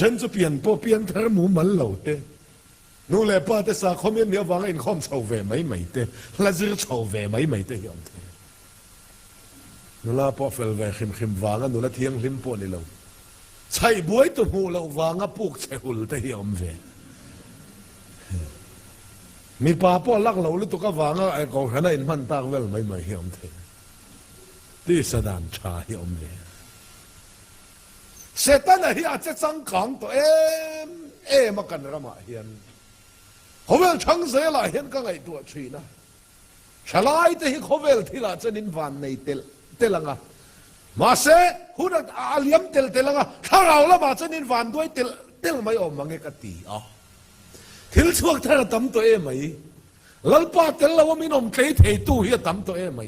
ฉันจะเปลี่ยนเปลี่ยนเธอหมูมันเหล่าเต้นู่นแหละป้าแต่สาคอมเมนต์เดียววางอินคอมเฉาเวไม่เต้และจะเฉาเวไม่เต้ยอมเต้นู่นละพอเฟลเวขิมวางนู่นละเทียงลิมปนนี่เราใช่บวยตัวหูเราวางปุ๊กเชหุลเต้ยอมเวมีป้าพ่อลักเราหรือตัวก็วางไอ้ของขนาดอินมันตากเวลไม่ยอมเต้ที่สดานชายอมเวเสตันเฮียจะสังขังตัวมากันระมาเฮียนเขาเวลช่างเสียละเฮียนก็ไงตัวชีนะฉลาดแต่เขาเวลที่ละจะนินวันในเตลังอ่ะมาเสหุ่นอาเลียมเตลังอ่ะถ้าเราละมาจะนินวันด้วยเตลไม่ออกมาเงกตีอ่ะทิลช่วงท่าตั้มตัวไม่ลัลปาเตลเราว่ามีนมเทตู้เฮียตั้มตัวไม่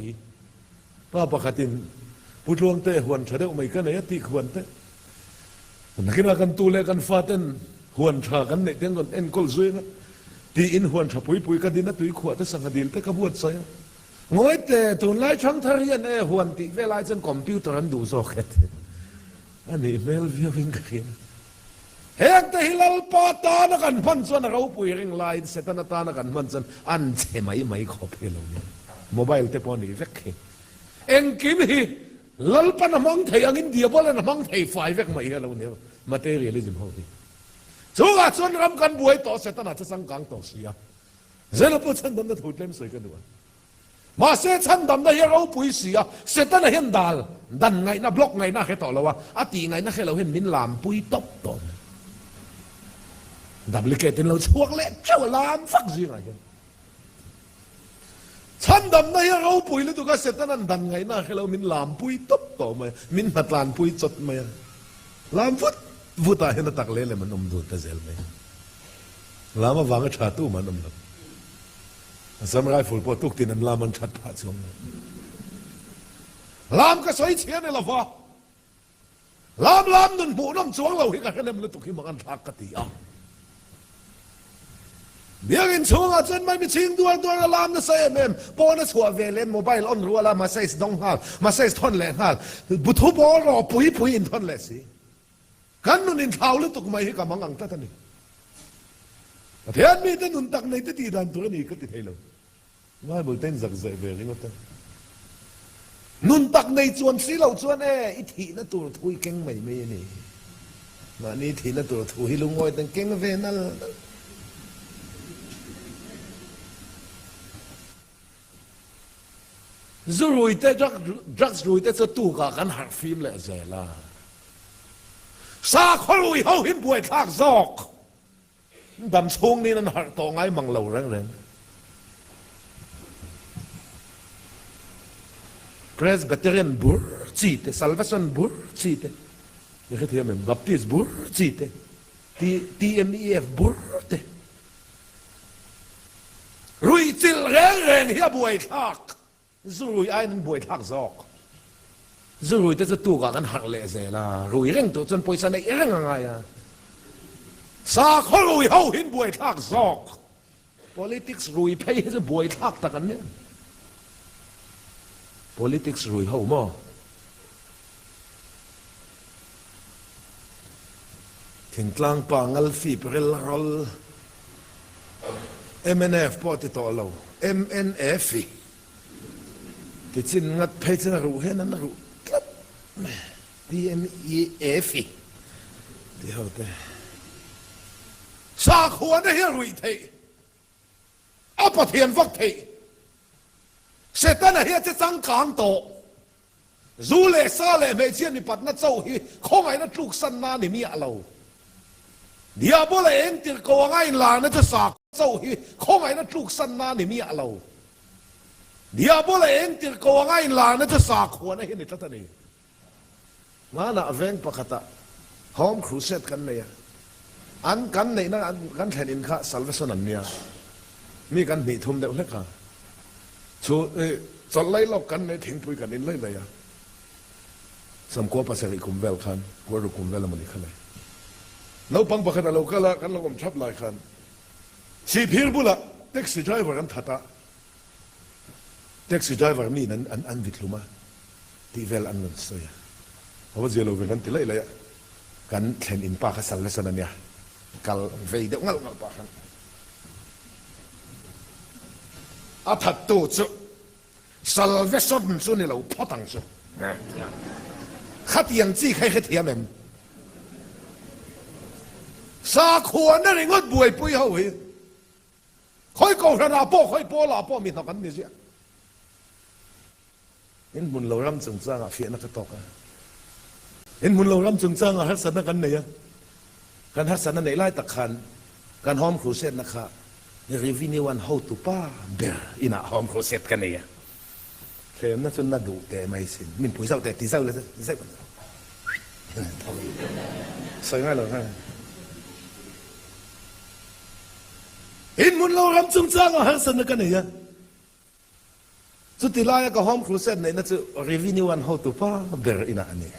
ป้าปกติผู้ช่วงเตะหวนเฉลี่ยไม่กันไหนที่ควรเตะนักกีฬากันตูเล่กันฟาเต้นหวนชากันเนี่ยเต้นกันเอ็นกอลซุยนะที่อินหวนชาปุยกันดินนะตุยขวดแต่สังกดิลแต่ขบวนใส่งอยแต่ตุนไล่ช่างทารีนหวนที่เวลาจนคอมพิวเตอร์นั้นดูโซเกตอันนี้เมลวิววิ่งกันเฮงแต่ฮิลลปาตานักันพันส่วนเราปุยริงไลน์เซตันตานักันมันจนอันเชไม่ขอบเพลงเนี่ยโมบายเตปอนี่เวกเอ็งกิมฮีลัลปันมังไทยอังอินเดียบอลนัมังไทยไฟเวกไม่กันเราเนี่ยมาเตอรียลิซึมเขาดิสุกัดส่วนรำกันบวยต่อเสตันอาจจะสังกังต่อเสียเจ้าผู้ชันดำนั้นถูกเล่มสวยกันด้วยมาเสชันดำนั้นเราปุยเสียเสตันเห็นดันไงนะบล็อกไงนะแค่ต่อเราว่าอตีไงนะแค่เราเห็นมินลามปุยตบต่อดับลิเกตินเราช่วงเล็กเจ้าลามฟักซิงไงกันฉันดำนะเราปุยแล้วตัวก็เสร็จนั่นดันไงนะให้เรามินลามปุยตบต่อมามินหัดลานปุยจดมาลามฟุตาเห็นตักเล่มันอมดูตะเซลไหมลามาวางชาตู้มันอมลับสมัยฝุ่นพอตุกตินันลามันชัดผ่าชงลามก็ใส่เชียในละฟ้าลามนั่นผู้น้ำสวงเราเห็นกันมันตุกที่มันทักกติอ่ะเดี๋ยวกินช่วงอาจารย์ไม่มีชิงตัวลามนะเซมปอนะชัวเวเลนโมบายออนรัวละมาเซสดงฮัลมาเซสทอนแหลงฮัลบุทุบอรอปุยอินทอนแหลสิกันนุนินเท้าหรือตกไม่ให้กับมังอังตัดนี่เทียนมีแต่นุนตักในที่ดันตัวนี้ก็ติดให้เราว่าบุเต้นสักเซเวริงก็เต้นนุนตักในจวนสีเราจวนอิทีนั่นตัวทุยเก่งไม่นี่มานี่ทีนั่นตัวทุยลุงอ้อยตั้งเก่งเวนั่นจะรวยแต่จักรวยแต่จะตู้กันหักฟิล์มแหละเจล่าสาขลุยเขาหินบวยทากซอกดำช่วงนี้นั่นหักต่อไงมังเหล่าแรงเกรสเบเตเรนบุร์จีเตซัลเวชันบุร์จีเตนี่คือที่มันบัพติสบุร์จีเตTMEF บุร์เตรุยจิลแรงเฮียบวยทากจะรวยไอ้นั่นบวยทักซอกจะรวยแต่จะตัวกันหักเละเสียละรวยเร่งตัวจนป่วยสนเร่งยังไงอ่ะสาเขารวยเขาหินบวยทักซอก politics รวยไปจะบวยทักตะกันเนี่ย politics รวยเขามั่วถึงกลางป่างัลฟีเปรลรัล MNF พอติดต่อเรา MNFที่จริงงัดเพจน่ารู้เห็นนั่นน่ารู้ครับ DMEF ที่เขาแต่สาขวานได้เฮรุ่ยเทอัปเทียนฟักเทเสร็จแล้วนะเฮียจะสังขารโตรูเล่ซาเล่ไม่เชื่อนี่ปัดนั่นเจ้าฮีคงไอ้นั่นลูกสันนานี่มีอะไรเดี๋ยวบ่เลยเองติดโกงไอ้ลานั่นจะสากเจ้าฮีคงไอ้นั่นลูกสันนานี่มีอะไรเดี๋ยวบ่เลยเองติดโกงไอ้ลานั่นจะสากหัวนั่นเห็นนี่ทัศนีมาหน้าเวงปะกตะหอมครูเซตกันเนี่ยอันกันในนั้นอันกันแทนอินข้าสัลเวสนันเนี่ยมีกันหนีทุ่มเดียวเล็กค่ะชูสไลด์ลอกกันในทิ้งปุยกันนินเลยอ่ะสมควรภาษาอีกุมเวลคันหัวรุกุมเวลมันอีกขนาดเราปังปะกันเราก็ละกันเราก็ชับหลายคันสีพิรบุละแท็กซี่ไดรเวอร์กันทัตตาแท็กซี่ไดรเวอร์นี่นั้นอันวิทลุมาที่เวลอันนั้นสวยเพราะว่าเจอเราเป็นกันติเลยอ่ะ กันเห็นอินปาขสันเลสนันเนี่ยกัลเวเดงัลปากันอาทัดตูจุสัลเวสดจุนี่เราพอตังจุขัดยังจี้ใครเทียมเองสาขวนั่นเองก็บวยปุยเขาเห็นคอยกอดนาโป้คอยโป้ลาโป้มีต่อกันนี่สิเห็นมุนเรารำจึงจ้างเฟียนักตกเห็นมุนเรารำจึงจ้างฮัสซันกันเนี่ยการฮัสซันนั่นไล่ตะขันการหอมครูเซตนะคะรีวินิวันhow to ป้าเบอร์อินะหอมครูเซตกันเนี่ยเข็มนั่นจนน่าดูแต่ไม่สิ้นมินปุ๋ยเศร้าแต่ตีเศร้าเลยตีเศร้าใส่ง่ายเลยฮะเห็นมุนเรารำจึงจ้างฮัสซันกันเนี่ยสุดที่ไล่ก็หอมครูเซตเนี่ยนั่นจะรีวินิวันhow to ป้าเบอร์อินะอันนี้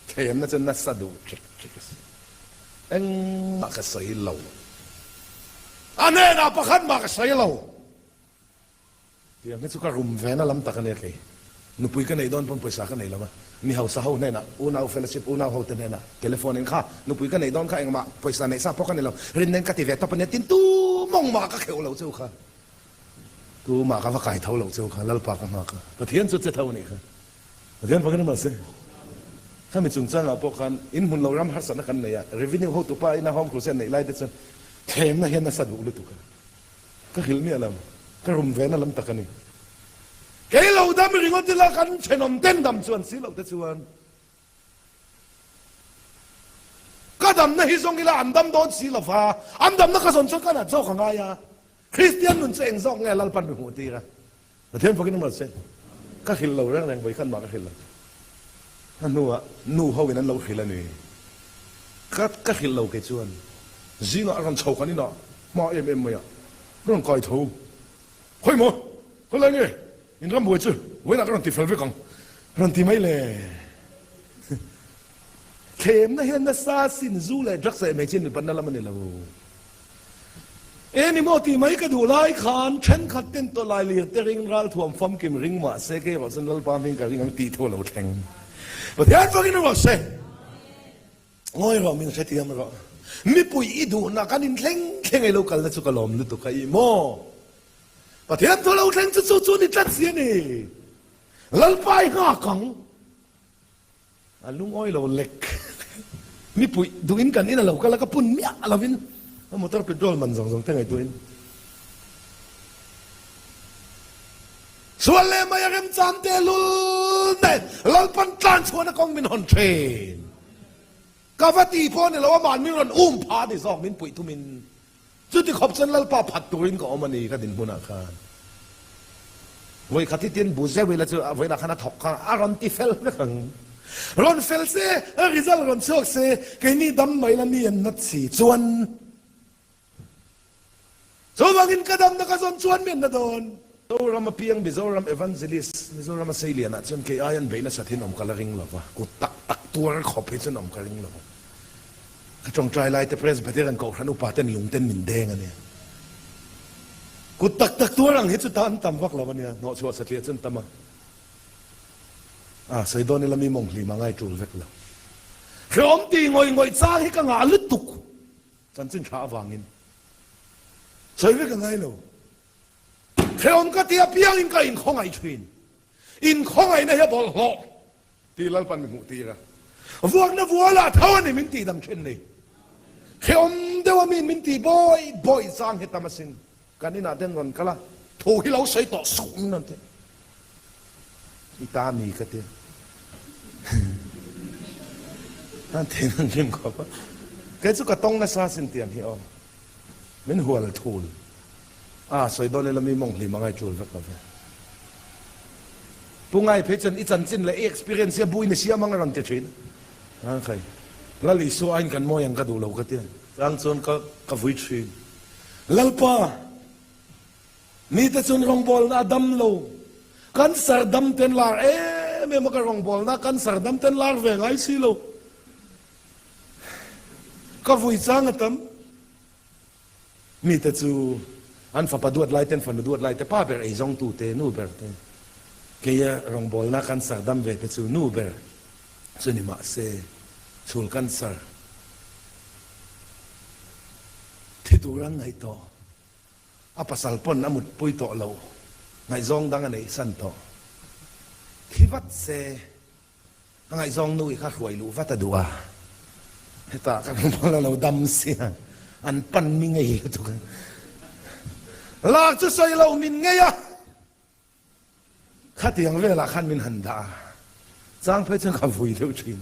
เข็มนั่นจนน่าสะดุดเอ็งมาก็ใส่เหล่าอันนี้นะประคันมาก็ใส่เหล่าเดี๋ยวไม่สุขารุมแฟนน่ะลำตะกันเนี่ยเลยนุปุยกันไหนโดนปนปุยสากันไหนแล้วมั้ยมีเฮาสาวเนี่ยนะอูน่าเฟลชิปอูน่าเฮาเตเนี่ยนะเทเลโฟนเองค่ะนุปุยกันไหนโดนค่ะเองมาปุยสาเนี่ยซาพอกันเนี่ยเราเรียนเน้นกันที่เวทตบเนี่ยตินตู้มองมาก็เขียวเราเจ้าค่ะตู้มาก็ว่าไก่เท่าเราเจ้าค่ะแล้วปากกันมาค่ะประเทศสุดจะเท่านี้ค่ะประเทศพวกนั้นมาสิถ้าไม่จุนจังอ่ะพวกกันอินหุ่นเรารำฮัสนักันเนี่ยรีวิวเขาตัวไปนะห้องครูเซนเนี่ยไล่เด็ดจนเข็มนะเห็นนะสะดุดเลยตุกันก็หิลเนี่ยละก็รุมแฟนนั่นลำตะกันนี่เกี่ยวเราดำไม่ริงว่าที่ละกันเชนอมเต้นดำส่วนสิเราแต่ส่วนก็ดำนะฮิซงกีฬาอันดำโดนสีละฟ้าอันดำนักสนชกันอ่ะเจ้าของไงอ่ะคริสเตียนนุ่นเสียงซองไงลัลปันเป็นหัวตีกันประเทศพวกนี้มันเสียก็หิลเราเรื่องแรงไปขั้นมาก็หิลเรานูเขาเวนั้นเราขิลนี่ก็ขิลเราเกี่ยชวนจีน่ะรันเช่ากันนี่น่ะมาเอ็มมั้ยอ่ะเรื่องก่อยทูเฮ้ยหมอคนอะไรเนี่ยยินดีมวยจื้อเวลารันตีเฟลวิกังรันตีไม่เลยเข้มนะเห็นนะซาสินซูเลยรักษาไม่จริงปันนั่นละมันนี่ละนี่มอตีไม่ก็ดูไล่ขานฉันขัดเต้นตัวลายเลียดแต่ริงรัลถ่วมฟัมกิมริงมาเสกเกอร์สันรัลปามิงกับริงอังตีทั่วเราแทงประเทศพวกนี้เราเซ่ง่อยเรามีเสถียรมั้ยเรามีปุยอีดูนักการอินเล่งเข่งไอ้ลูกกันแล้วสุกลมลุตุกไอ้โม่ประเทศตัวเราเล่งจะสู้ๆนี่จัดเสียนี่ลัลไปห้ากังลุงอ้อยเราเล็กมีปุยดูอินกันนี่นะเราก็แล้วก็ปุ่นเมียเราวินมอเตอร์เป็นโดลมันสองๆทั้งไอ้ตัวอินส่วนเล่มายังจำเตลุลเนี่ยเราปันตันชวนนักกองมินฮอนเทรนกาฟตีพ่อเนี่ยเราว่ามันมิรันพาดิซอกมินปุยทุมินจุดที่ขอบเส้นเราป่าผัดตัวอินก็เอามานี่ก็ดินบุญอาคารเว้ยขัดที่เตียนบุเซเวลาจะเวลาขณะถกกันอารอนติเฟลไม่ขังรอนเฟลเซ่ริซัลรอนโชกเซ่แค่นี้ดำไม่ละนี่นัดสีชวนส่วนบางอินก็ดำนักชวนมินนัดโดนตัวเรามาเพียงบิโซรัมเอวันเซลิสบิโซรัมเซเลียนะจนเคอายันเบนัสถินอมกาลริงหรอวะกูตักตัวขอบเพชรนอมกาลริงหรอวะจงใจไล่แต่เพรสประเทศกันก่อนอุปาเต้นหลงเต้นมินแดงอันเนี้ยกูตักตัวรังเฮตุตานตำวักเราวันเนี้ยนอชัวสเตียจนตำมาใส่โดนนี่เรามีมงลีมาง่ายจูลเวกแล้วพร้อมตีงอยจ้าให้กังอาลุตุกจันจึงช้าวางินใส่เวกง่ายแล้วเขียนก็เทียบยังอินก็อินของไอชินอินของไอเนี่ยบอลหลอกตีลัลปันเป็นหูตีละวัวน่ะวัวละเท่านี้มินตีดังเช่นนี้เขียนเดี๋ยวมินตีบ่อยสร้างเหตุมาสินการนี่น่าเด่นก่อนก็ละถูกที่เราใช้ต่อสู้นั่นเองอีตามีก็เตี้ยนั่นเองนั่นยิ่งกว่าแกจุกต้องนะซาสินเตียนที่อ๋อมินหัวละทูลสวยโดนเลยเรามีมองหลีมาไงจูลสักแบบปุ่งไงเพชรอีจันจินเลยexperience เสียบุยเนี่ยเสียมังรันเตชินใครแล้วลิโซอันกันมอยังกระดูเราก็เตี้ยรังส่วนก็วิ่งชินแล้วป้ามีแต่ส่วนรองบอลนะดำโลกันสารดำเต็นลาร์ไม่มากับรองบอลนะกันสารดำเต็นลาร์เวงไอซีโลก็วิ่งสร้างกันมีแต่ส่วนอันฝาประดวดไล่เต้นฝาประดวดไล่แต่ป้าเบอร์ไอ้จงตูเตนูเบอร์เตเกียรองบอลนักการสาดดำเวทสูนูเบอร์ส่วนนี้มาเซ sul cancer thituran ngai to apasal pon amut pui to lo ngai zong dang anei san to khivat se ngai zong nui kha khoi lu vata dua heta ka pala lo dam sia an pan mi ngai tu la chu sai lo min ngai a khatiang vela khan min handa chang phai chang kha vui theu thin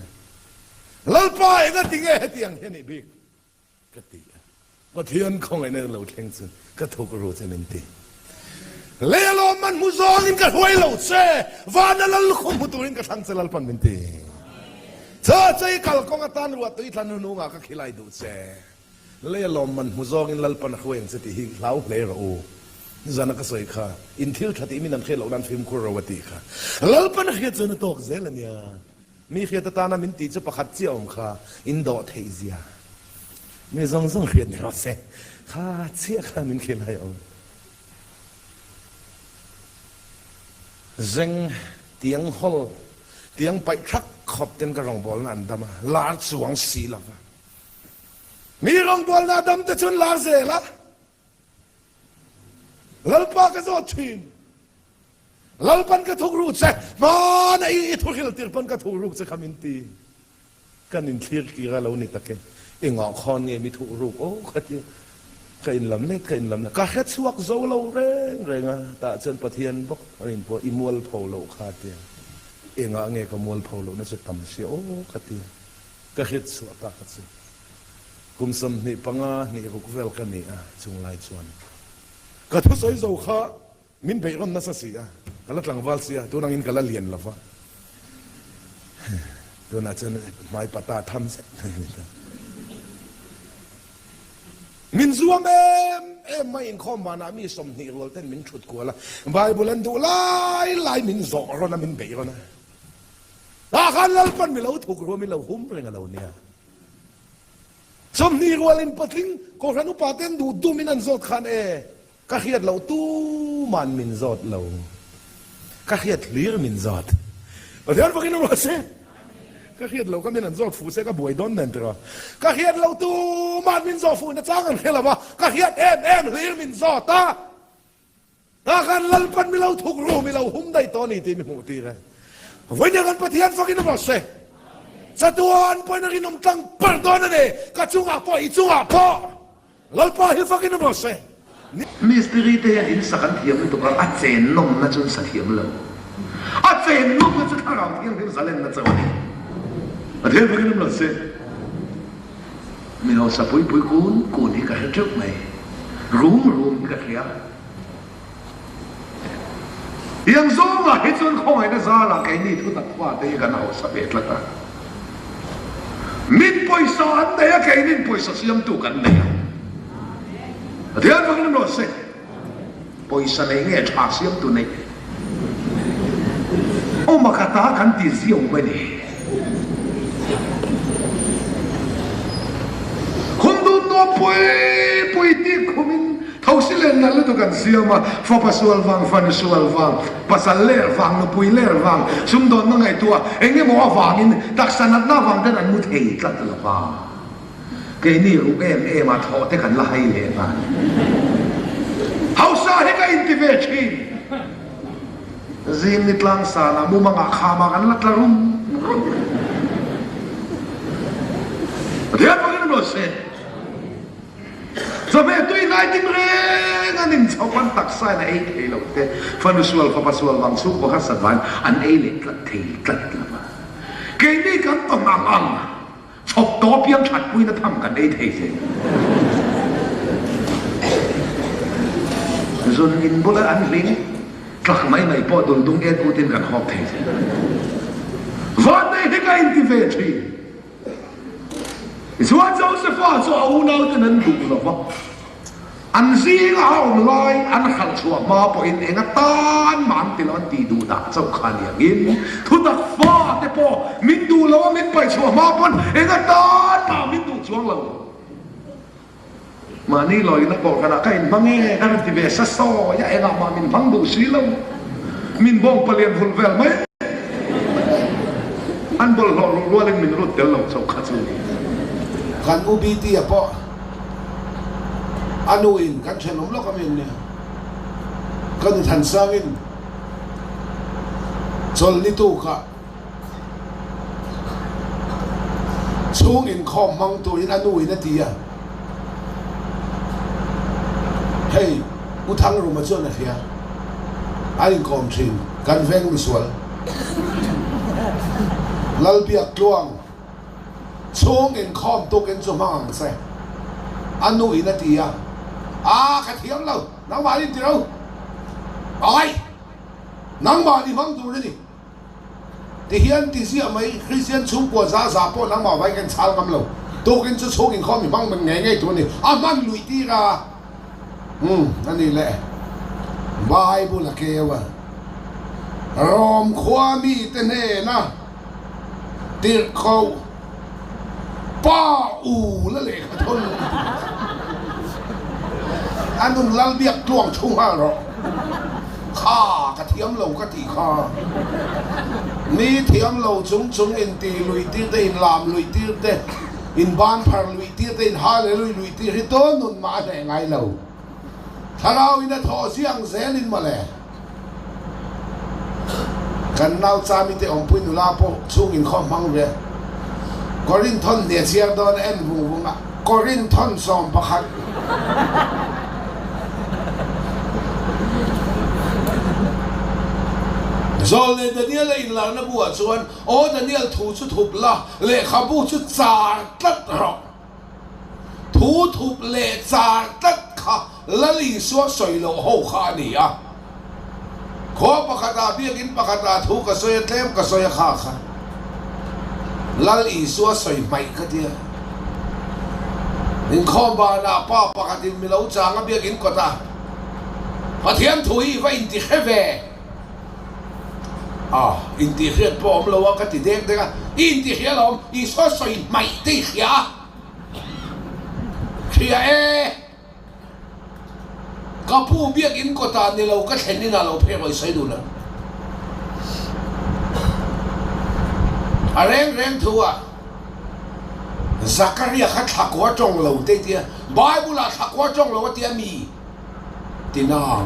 lal pa ga tinge hetiang heni bik ka tiก็เทียนคงไอ้เนี่ยเราเท่งซึนก็ถูกรู้จะเป็นตีเลี้ยลมันมุซองอินก็หวยเราเซ่วานัลลคุมมุตุรินก็ทั้งเซลล์ปันเป็นตีเธอใจกัลกงตันรัวตุยทันนูงาก็ขี้ไล่ดูเซ่เลี้ยลมันมุซองอินลลปันหวยสติหิเหลาเลี้ยรูนี่จะนักสวยค่ะอินทิลทัดอิมินันเขลเราดันฟิล์มคุรวตีค่ะลลปันเขียนจนตกเซลเนี่ยมีเขียนตานามินตีจะประคัดเจียวมค่ะอินโดเทเซียไม่ส่งเขียนเราเสข้าเชี่ยข้ามินเขียนอะไรเอาเร่งเตียงฮอลเตียงไปทักขอบเต็นกระรองบอลนั่นดำมาลาดสวงสีละมีรองบอลนั่นดำแต่ชนลาเสละลัลปากก็จะชินลัลปันก็ถูกรู้เสมาในทุกเรื่องตีปันก็ถูกรู้เสขามินตีกันอินทีร์กีกันเรานี่ตะเกเองอคอนเนี่ยมีถูกรูปโอ้ขัดยังเคยลำเนี่ยเคยลำนะก็แค่สวกโซเราเร่งอ่ะแต่เชิญประเทียนบอกอะไรพวกอิมัวลพอโลขาดยังเองอ่ะเงี้ยก็มัวลพอโลน่าจะทำเสียโอ้ขัดยังก็แค่สวกตาขัดสิกุมสมนี่ปังอ่ะนี่ก็กุเวลกันนี่อ่ะจุงไล่ชวนก็ทุกสิ่งโซข้ามินไปร่อนนั่นสิอ่ะก็ลัดหลังวาลเสียตัวนั่งอินก็ละเลียนละฟ้าตัวน่าจะไม่ปะตาทำเสร็จมินซัวเอ็มไม่อินข้อมานะมีสมนิรวลเต้นมินชุดกัวละไบเบิลดูไล่มินโซรนะมินเบยรนะตาขันลัลปันมิเราถูกรัวมิเราหุ้มเรื่องเราเนี่ยสมนิรวลินปัทิงก็รันุปาเต้นดูมินันโซดขันก็เขียดเราตู้มันมินโซดเราก็เขียดลีร์มินโซดเดี๋ยวพวกนี้รู้สิก็เขียนเราก็มีนันโซฟูเสก็บวยดอนนั่นตัวก็เขียนเราตูมันมินโซฟูนะจ้างกันเขียนละวะก็เขียนเอ็มเฮียมินโซตาถ้ากันลัลปันมีเราถูกรู้มีเราหุ้มได้ตอนนี้ที่มีหูตีเลยวันนี้กันปะเทียนฟังกินมาเสสะตัวอันไปนักนมตั้งเปิดตอนนั้นเองก็จุงอาปออีจุงอาปอลัลปันฮิฟังกินมาเสมิสตรีเทียนอินสักันเทียมตัวเราอัดเจนนมนั่นจนสักเทียมเราอัดเจนนมนั่นจะข้าวเทียมที่สันเลนนั่นจะวันนี้เทียนพวกนี้มันเสมีเราสับปุยกูนี่ก็ให้จุกไหมรูมก็เคลียร์ยังโซ่ละให้จนคอยนะซาละแกนี่ทุกตัดว่าได้กันเอาสับเอ็ดละกันมินปอยสานได้แกนี่ปอยสเสียมตุกันเนี่ยเทียนพวกนี้มันเสปอยสานเงี้ยฉากเสียมตุเนี่ยโอ้มาคาตากันตีเสียงไปเนี่ยปุยตีคุมินเท่าสิเลนนั่นเลยตัวกันเสียมาฟ้าพัสวลวังฟันสวลวังพัสเลร์วังนปุยเลร์วังซุ่มโดนนั่งไงตัวเอ็งเนี่ยมัววังอินตักสนัดหน้าวังแต่นั้นมุดเฮตัดละฟ้าแกนี่รู้เอ็มมาทอแต่กันไล่เลยมาเฮาซาให้กันอินทิเวชินซิมนิดลังสานะมุมังอาขามากันลัดละรุ่มเดี๋ยวพวกนี้มันรู้สึกสมัยตัวนี้นายดิ้งเร่งอันนี้ชาวบ้านตักใส่ในเอเทลเตฟันสุวลฟ้าสุวลวังสุกบอกฮัสซันอันเอเล็กลัดเทลัดละมาเกนี่กันต้องอังชอบตัวเพียงฉัดปุยนะทำกันเอเทเซส่วนอินบุลอันลิงกลักไม่พอดุงเอ็ดปูตินกันฮอกเทเซวันนี้ที่กันอินทิเวทีส่วนเจ้าสฟาส่วนเอาหน้าจะนั้นดูหรอวะอันซีก็เอาลอยอันขัดชัวมาพออินเองตานมันติลอนตีดูตาเจ้าขันอย่างนี้ทุกตักฟ้าแต่พอมินดูแล้วว่ามินไปชัวมาพอนเองตานมามินดูช่วงเรามานี่ลอยนักบอกขนาดใครบังเง่กันที่เวสซอยาเองมามินฟังดูสิเรามินบ้องเปลี่ยนฝุ่นเวลไหมอั kan bol lo rualing min rut del lo so khachu kan ubiti apo anuin kan chenom lo kami ne kan than sangin chol ni tu ka chung in khom mang tu in anuin na tia hey utang ru ma chon na thia ai kom thin kan veng mi sual lal biak tuang chung in khom tu ken chu mang se anuin na tia ka thiam lo nang ma din ti ro ai nang ma di mang tu ni ti hian ti sia mai Christian chung po za po nang ma vai kan chal ngam lo tu ken chu chung in khom mi bang man nge tu ni man lui ti raนั่นนี่แหละบายบุลเกวะรอมความมีเตเน่นะติดเขาป้าอูละเลยขทนอันนุ่นลัลเบียกล่วงชุ่งห้าหรอข้ากระเทียมเหลากะทิข้านี่เทียมเหลาจุงอินตีลุยตีเตอินลามลุยตีเตอินบ้านพาลุยตีเตอินฮาเลยลุยตีฮิโตนุ่นมาแต่ไงเหลาถ้าเราอินทอเสียงเซลินมาเลยกันน่าจะมีแต่องค์ปุ่นนุลาโปช่วงอินข้อมังเร่กอรินทอนเนี่ยเสียงโดนเอ็นบุงอ่ะกอรินทอนสอมประคัดโซเลดเนียลอินหลังนับวัวชวนโอ้ดเนียลถูชุดถูกละเละขับบูชุดจาร์ตัดหรอกถูกเละจาร์ตัดค่ะละลีสัวสวยโลหข้านี่อ่ะขอประกาศเบี้ยกินประกาศถูกกระสวยเต็มกระสวยข้าค่ะละลีสัวสวยไม่ก็เดียนินข้อบานาป้าประกาศดินมีเหล้าจางเบี้ยกินก็ตาพอเทียมถุยว่าอินติเขเวอินติเขียนปอมเราว่ากันติเด็กเด็กอินติเขียนเราอีสัวสวยไม่ติเขียก็ผู้เบี้ยกินก็ตาในเราก็เห็นนี่นะเราเพ่ไปใส่ดูนะแรงทัวซักการีขัดถักหัวจงเราเตี้ยบายบุลาถักหัวจงเราเตี้ยมีตีนาง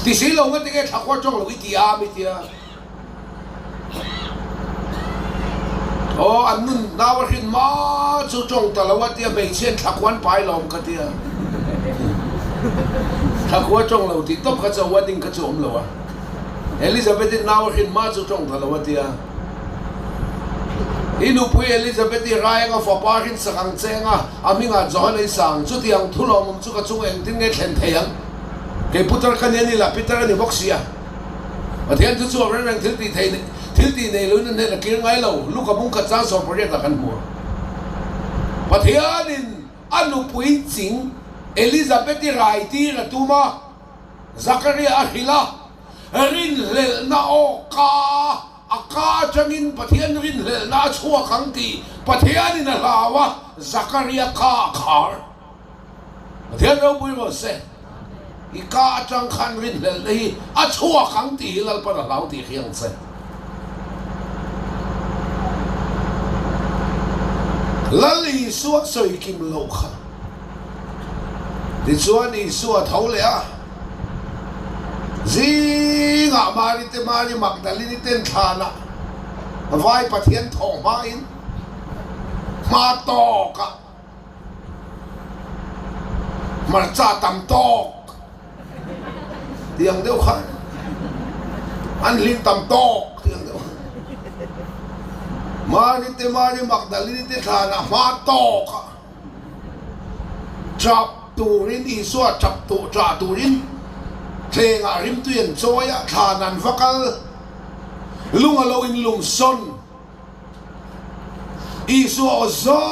ตีสีเราก็เตี้ยถักหัวจงเราวิทยาไม่เตี้ยอันนั้นดาวขึ้นมาจู่จงแต่ละวันเตี้ยไม่เช่นถักวันไปลมก็เตี้ยถ้าหัวจงเราติดตบก็จะวันดิ้งก็จะอมเราเอลิซาเบธนาวขึ้นมาจู่จงแต่ละวันเตี้ยอินุพุยเอลิซาเบธรายก็ฟ้าปาขึ้นสังเจงอามิงาจอยในสังจุดยังทุลมุจุกจุงเองทิ้งเงินเทนเทียงเก็บพุทธกันยันนี่ละพิจารณาบอกเสียมาเทียนจุดส่วนเรื่องทิลตีเทนทิลตีในรุ่นนั้นเนี่ยกินไงเราลูกกับมุงกัดจ้าสอบประเรียนกันหัวมาเทียนินอนุพุยจริงเอลิซาเบธไรตีระตูมาซักรีอาฮิลารินเลนาโอกาอากาจังอินปะเทียนรินเลนาชัวขังตีปะเทียนินลาวะซักรีอาคาคาร์ปะเทียนเราบุยว่าเสอีกาจังขันรินเลนีอาชัวขังตีลัลปะลาวตีเขียงเสลัลลีสัวสวยกิมโลค่ะดิชัวนี่สัวเท่าเลยจีงามาริเตมาริมักดาลินิเตนทานะไว้ปะเทียนทองมาอินมาตอกมาจ่าตำตอกเตียงเดียวกันอันลินตำตอกเตียงเดียวมาริเตมาริมักดาลินิเตนทานะมาตอกจับตูรินอีสัวจับตูจ่าตูรินเทงาริมตุยนโจยะทานันฟักลลุงอโลอินลุงซอนอีสัวซอ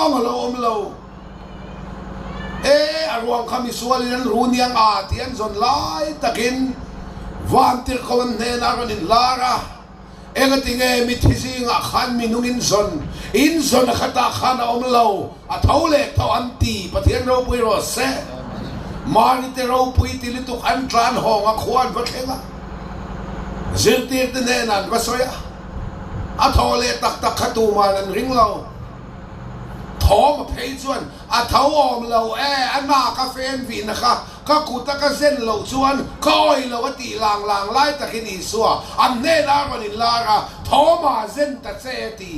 งอโลอมโลอารวงคำอิสัวลินรูนียงอาเทียนซอนไลตะกินวันติรคนเนนารันินลาระกติงมิทิซิงะขันมินุงอินซอนขัตาขันอมโลเท่าเล็กเท่าอันตีปะเทียนเราปุยรสเซมานิเตเราปุยติลิตุขันทรานหองขวานวัดเข่งซิลตีร์เนนันวัสอยะ อาทอเลตักตักขตูมานันริงเราทอมาเพยชวนอาเท้าออมเราอันมากาเฟนวีนะคะก็กูตะกะเส้นเราชวนคอยเราก็ตีลางไล่ตะกินีสัวอันเน่ลากันนิลาระทอมาเส้นตะเซตี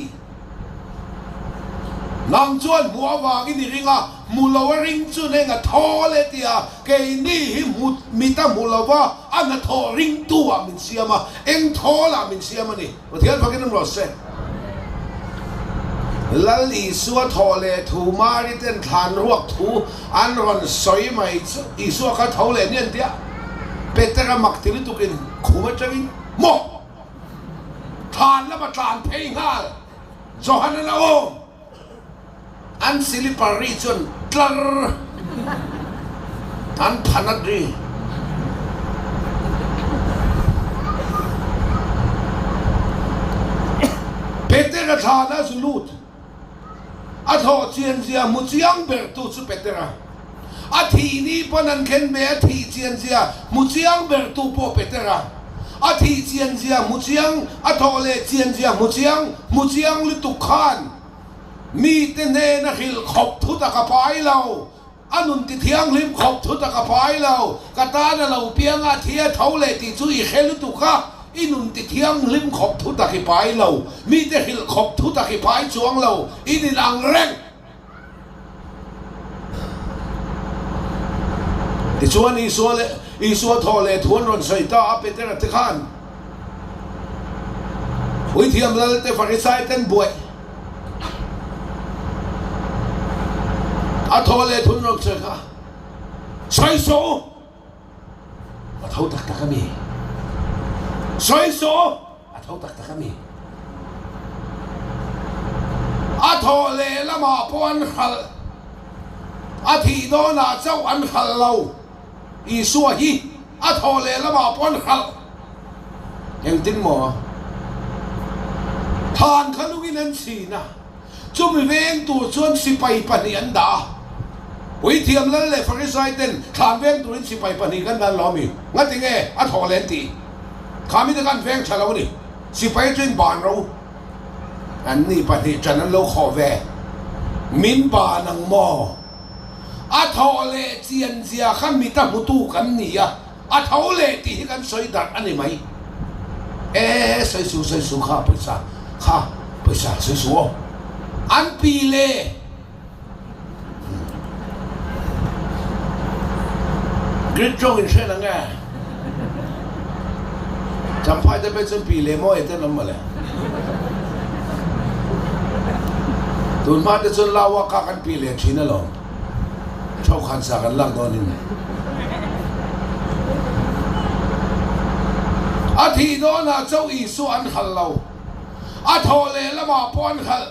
นางชวนมัววากินริงอ่ะมูลาวริงชวนเองอ่ะทอเลตีอ่ะเกนี่หิมุดมิตามูลาวาอันน่ะทอริงตัวมินเสียมาเอ็งทอละมินเสียมานี่มาเทียนพักกันน้ำรสเซ่ลัลอีสัวทอเลทูมาริเตนทานรวกทูอันรอนสอยไม่อีสัวเขาทอเลเนี่ยเดียเปเตระมักติลิตุกินคูมาจักินโมทานแล้วมาทานเพลงฮาจอฮันนะโออันซิลิปารีจนตลอันพันัดรีเปเตระทานแล้วสุลูดอาทอเจียนเจียมุจยังเบรตุสุเปเตระอาทีนี้ปนันเข็นเบอทีเจียนเจียมุจยังเบรตุโปเปเตระอาทีเจียนเจียมุจยังอาทอเลเจียนเจียมุจยังลิตุขานมีเตเนนักหิลขบทุตะกะพายเราอันนุนติเทียงลิมขบทุตะกะพายเรากะตานะเราเปียงอาเทียเท่าเลติจุยเขลิตุขะอินุนติเทียงลิมขบทุตะกะพายเรามีเตหิลขบทุตะกะพายจวงเราอินิลังแรงติชวนอีสัวทอเลทวนรอนใส่ตาเปเตระตะขานวิเทียมละเตฟาริไซเต้นบวยอาทอเลทุนรกเสกะใส่โซอาเท้าตักตะกมีใส่โซอาเท้าตักตะกมีอาทอเลละมาปวนขัลอาทีโดนาเจ้าอันขัลเราอีสัวฮีอาทอเลละมาปวนขัลยังตินหมอทานขลุกินันสีนะจุ่มเวงตัวชวนสิไปปนีอันดาวิเทียมแล้วเลยฟาริไซเต้นทานเวงตัวนี้สิไปปนีกันนั่นล้อมีงั้นถึงไงอัทอเลนตีข้ามีแต่การเวงฉลาดนี่สิไปจนบานเราอันนี้ปนีจันนั้นเราขอแวมินบานังมออัทอเลเจียนเสียขันมีตั้งมุตุกันนี่อะอัทอเลตีกันสวยดัดอันนี้ไหมสวยสูข้าไปซะสวยอันปีเล่กริดจงอินเช่นนั้นไงจำพายจะเป็นจนปีเล่มอเอเต้นนั่นมาเลยตุนมาจะจนลาวากันปีเล่ชินะหรอชอบขันสักันล่างตอนนี้อาทีโดนเจ้าอีสุอันขันเราอาทอเลละมาป้อนขัน